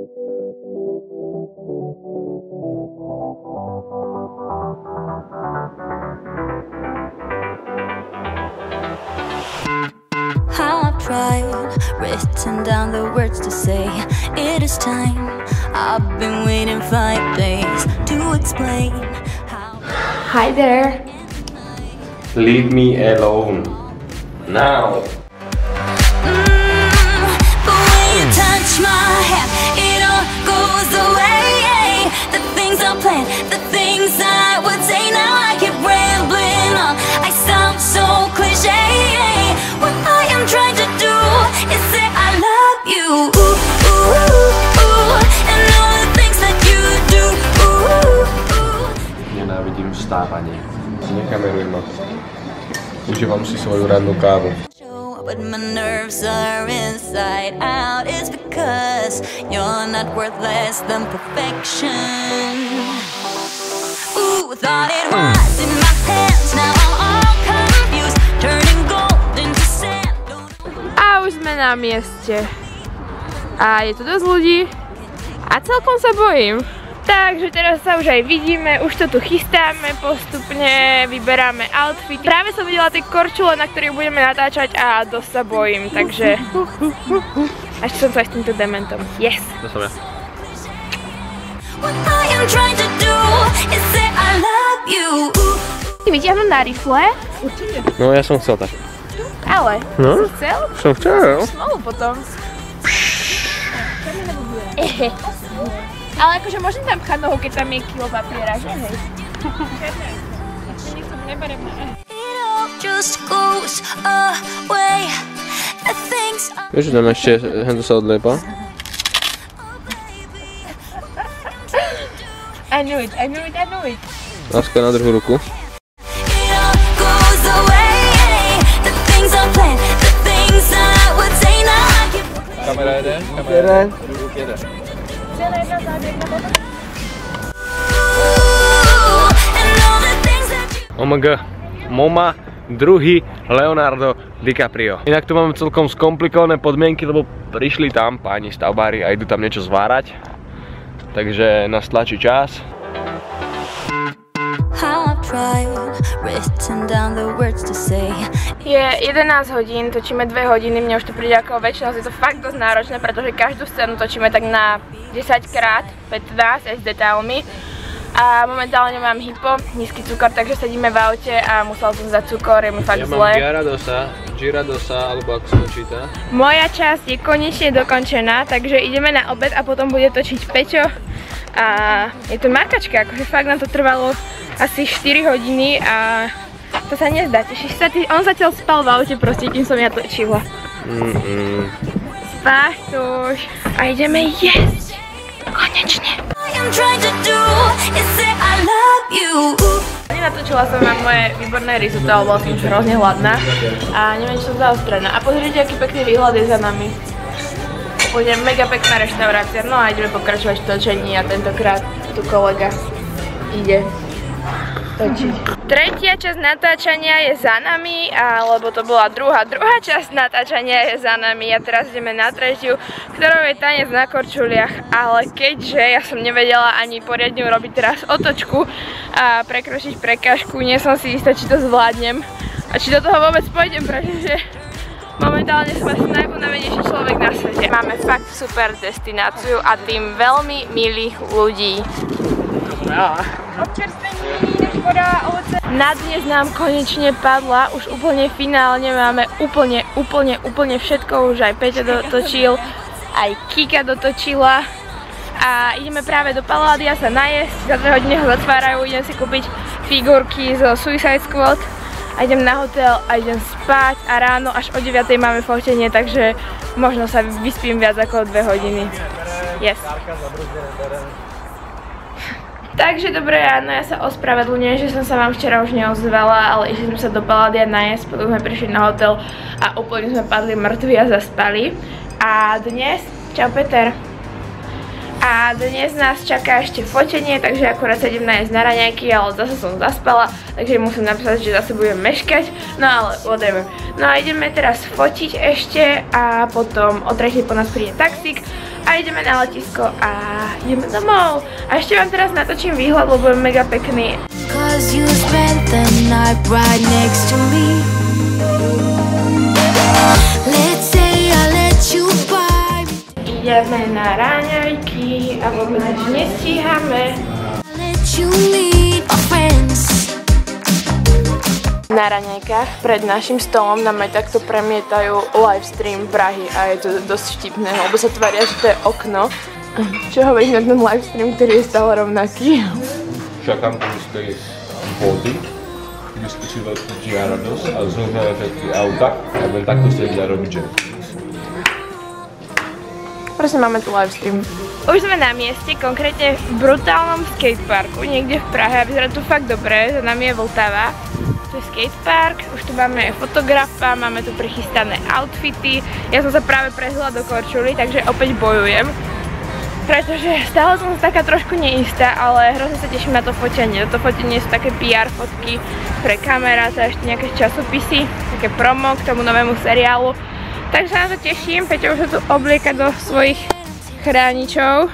I've tried, written down the words to say it is time. I've been waiting 5 days to explain how. Hi there. Leave me alone. Now. But when you touch my hand, it all goes away. The things I planned, the things I would say, now I keep rambling on. I sound so cliche. What I am trying to do is say I love you. Ooh, ooh, ooh, ooh, and all the things that you do. Ooh, ooh. Nenávidím vstávanie. Nekameruj ma. Užívam si svoju rannú kávu. But my nerves are inside out. It's because you're not worth less than perfection. Ooh, thought it was in my hands. Now I'm all confused, turning gold into sand. A už sme na mieste. A je tu dosť ľudí. A celkom sa bojím. Takže teraz sa už aj vidíme, už to tu chystáme postupne, vyberáme outfity. Práve som videla tie korčule, na ktorých budeme natáčať a dosť sa bojím, takže... A ešte som tu aj s týmto dementom. Yes! To som ja. Ty vyťahnu na rifle? Určite. No ja som chcel tak. Ale? No? Si chcel? Som chcel. Smolu potom. Ale akože môžem tam pchať nohu, keď tam je kilo papiera, že hej? Vieš, že tam ešte hento sa odlepa? I knew it, I knew it, I knew it. Láska na druhú ruku. Kamera jeden, kamera jeden. Ruk jeden. OMG, Moma, druhý Leonardo DiCaprio. Inak tu máme celkom skomplikované podmienky, lebo prišli tam páni stavbári a idú tam niečo zvárať. Takže nás tlačí čas. Je 11 hodín, točíme 2 hodiny, mne už to príde ako väčšinosť, je to fakt dosť náročné, pretože každú scénu točíme tak na 10x 15 aj s detailmi. A momentálne mám hypo, nízky cukor, takže sedíme v aute a musel som zdať cukor, je mi fakt zle. Ja mám Gyaradosa, alebo ako sa to číta. Moja časť je konečne dokončená, takže ideme na obed a potom bude točiť Peťo. A je to makačka, akože fakt nám to trvalo asi 4 hodiny a to sa nezdá, tešíš sa? On zatiaľ spal v aute proste, kým som ja točila. Spáš tu už a ideme jesť. Konečne. Nenatočila som vám moje výborné risotto, ale bola som už hrozne hladná a neviem, čo som zaostrená. A pozrite, aký pekný výhľad je za nami. Bude mega pekná reštaurácia, no a ideme pokračovať v točení a tentokrát tu kolega ide točiť. Tretia časť natáčania je za nami, alebo to bola druhá časť natáčania je za nami a teraz ideme na tretiu, ktorou je tanec na korčuliach, ale keďže ja som nevedela ani poriadne urobiť teraz otočku a prekročiť prekážku, nie som si istá, či to zvládnem a či do toho vôbec pôjdem, pretože momentálne som asi najunavenejší človek na svete. Máme fakt super destináciu a tým veľmi milých ľudí. Občerstvení, voda, ovoce. Na dnes nám konečne padla, už úplne finálne máme úplne všetko, už aj Peťo dotočil, aj Kika dotočila a ideme práve do Palladia sa najesť, za 2 hodiny ho zatvárajú, idem si kúpiť figurky zo Suicide Squad a idem na hotel a idem spať a ráno až o 9 máme fotenie, takže možno sa vyspím viac ako 2 hodiny. Yes. Takže dobré ráno, ja sa ospravedlňujem, že som sa vám včera už neozvala, ale išli sme sa do Palladia najesť, potom sme prišli na hotel a úplne sme padli mŕtvi a zaspali. A dnes, čau Peter, A dnes nás čaká ešte fotenie, takže akurát sa idem nájsť na raňajky, ale zase som zaspala, takže musím napísať, že zase budem meškať, no ale whatever. No a ideme teraz fotiť ešte a potom o 3:00 po nás príde taxík a ideme na letisko a ideme domov. A ešte vám teraz natočím výhľad, lebo je mega pekný. Ideme na ráňajky a vôbec nič nestíhame. Na raňajkách pred našim stolom nám aj takto premietajú livestream Prahy a je to dosť vtipné, lebo sa tvária, že to je okno. Čo hovoríš na ten livestream, ktorý je stále rovnaký? Čakám, že stojí boty, kde skočí veľký Giarados a znovu efekty auta a len takto sedí a robiť, že... Prosím, máme tu livestream. Už sme na mieste, konkrétne v brutálnom skateparku, niekde v Prahe a vyzerá tu fakt dobre, za nami je Vltava. Tu je skatepark, už tu máme aj fotografa, máme tu prichystané outfity. Ja som sa práve prezhla do korčuly, takže opäť bojujem. Pretože stále som taká trošku neistá, ale hrozne sa teším na to fotenie. Toto fotenie sú také PR fotky pre kameráta, ešte nejaké časopisy, také promo k tomu novému seriálu. Takže sa na to teším, Peťo už sa tu oblieka do svojich chráničov.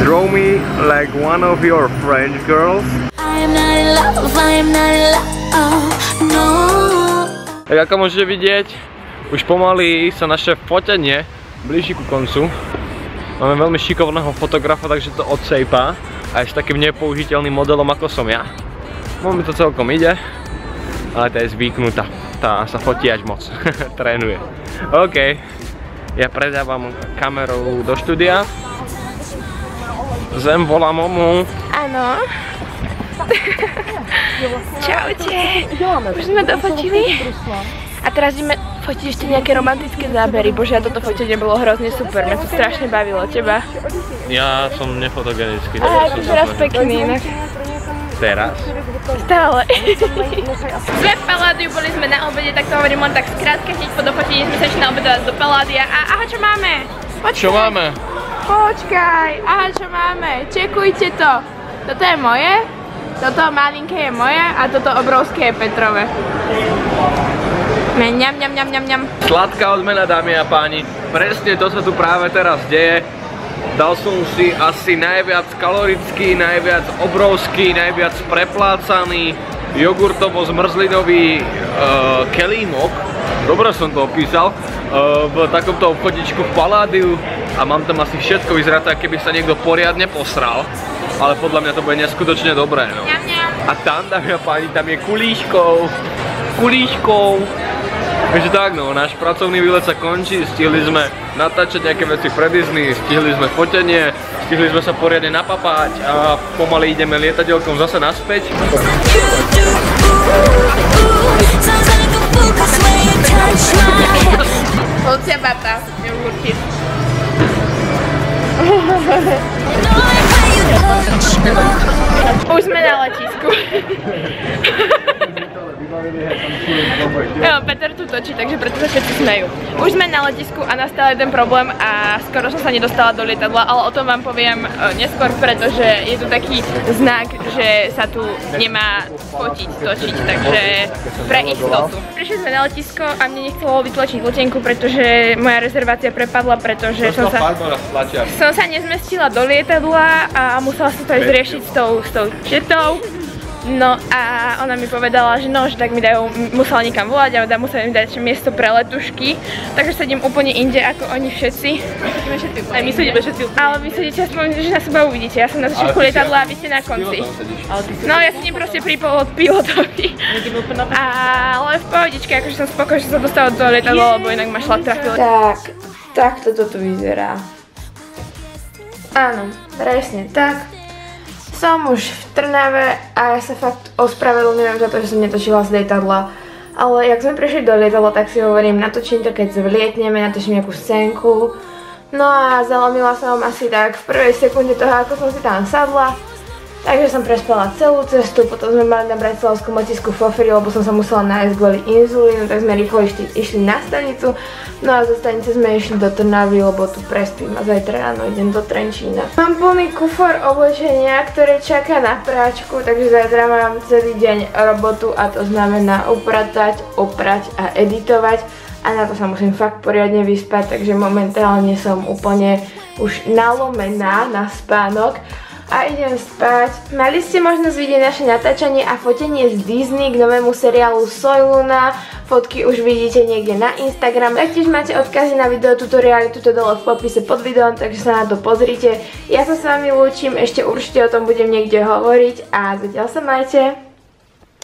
Draw me like one of your French girls. I am not in love, I am not in love, no. Tak ako môžete vidieť, už pomaly sa naše fotenie blíži ku koncu. Máme veľmi šikovného fotografa, takže to odsejpá a je s takým nepoužiteľným modelom ako som ja. Môj mi to celkom ide, ale tá je zvyknutá, tá sa fotí až moc, trénuje. OK, ja predávam kamerou do štúdia. Zem volá momu. Áno. Čaute. Už sme dofotili. A teraz ideme fotiť ešte nejaké romantické zábery. Bože, toto fotenie bolo hrozne super. Mňa to strašne bavilo. Teba? Ja som nefotogenický. Á, ty teraz pekný inak. Teraz? Stále. Sme v Paládiu, boli sme na obede, tak to hovorím len tak skrátka, hneď po dofotení sme sa išli na obedovať do Paládia. A aha, čo máme? Počkaj. Čo máme? Počkaj, aha, čo máme? Čekujte to. Toto je moje, toto malinké je moje a toto obrovské je Petrove. Mňam, mňam, mňam, mňam, mňam. Sladká odmena, dámy a páni. Presne to sa tu práve teraz deje. Dal som si asi najviac kalorický, najviac obrovský, najviac preplácaný jogurtovo-zmrzlinový kelímok. Dobre som to opísal. V takomto obchodičku v Paládiu a mám tam asi všetko, vyzerá to, keby sa niekto poriadne posral, ale podľa mňa to bude neskutočne dobré, no. A tam, dámy a páni, tam je kulíškou. Takže tak, no, náš pracovný výlet sa končí, stihli sme natáčať nejaké veci pre Disney, stihli sme fotenie, stihli sme sa poriadne napapať a pomaly ideme lietadielkom zase naspäť. Lucia Bata, jogurty. Už sme na letisku. Jo, Peter tu točí, takže preto sa všetci smejú. Už sme na letisku a nastal jeden problém a skoro som sa nedostala do lietadla, ale o tom vám poviem neskôr, pretože je tu taký znak, že sa tu nemá fotiť, točiť, takže pre istotu. Prišli sme na letisko a mne nechcelo vytlačiť letenku, pretože moja rezervácia prepadla, pretože som sa nezmestila do lietadla a musela som to aj zriešiť s tou četou. No a ona mi povedala, že no, že tak mi dajú, musela nikam volať a musela mi dať miesto pre letušky. Takže sedím úplne inde ako oni všetci. Aj my sedíme všetci. Ale vy sedíte aspoň, že na seba uvidíte. Ja som na začiatku lietadla a vy ste na konci. No ja sedím proste pri pilotovi. Ale v pohodičke, akože som spokojná, že som sa dostala do lietadla, lebo inak ma šlak trafil. Tak, takto to tu vyzerá. Áno, presne tak. Som už v Trnave a ja sa fakt ospravedlňujem za to, že som netočila z lietadla. Ale jak sme prišli do lietadla, tak si hovorím, natočím to, keď vlietneme, natočím nejakú scénku. No a zalomila som asi tak v prvej sekunde toho, ako som si tam sadla. Takže som prespala celú cestu, potom sme mali na bratislavskom letisku fofry, lebo som sa musela nájsť kvôli inzulínu, tak sme rýchlo išli na stanicu. No a zo stanice sme išli do Trnavy, lebo tu prespím a zajtra ráno idem do Trenčína. Mám plný kufor oblečenia, ktoré čaká na práčku, takže zajtra mám celý deň robotu a to znamená upratať, oprať a editovať. A na to sa musím fakt poriadne vyspať, takže momentálne som úplne už nalomená na spánok. A idem spať. Mali ste možnosť vidieť naše natáčanie a fotenie z Disney k novému seriálu Soy Luna. Fotky už vidíte niekde na Instagram. Taktiež máte odkazy na video tutoriály tuto dole v popise pod videom, takže sa na to pozrite. Ja sa s vami lúčim, ešte určite o tom budem niekde hovoriť a zatiaľ sa majte.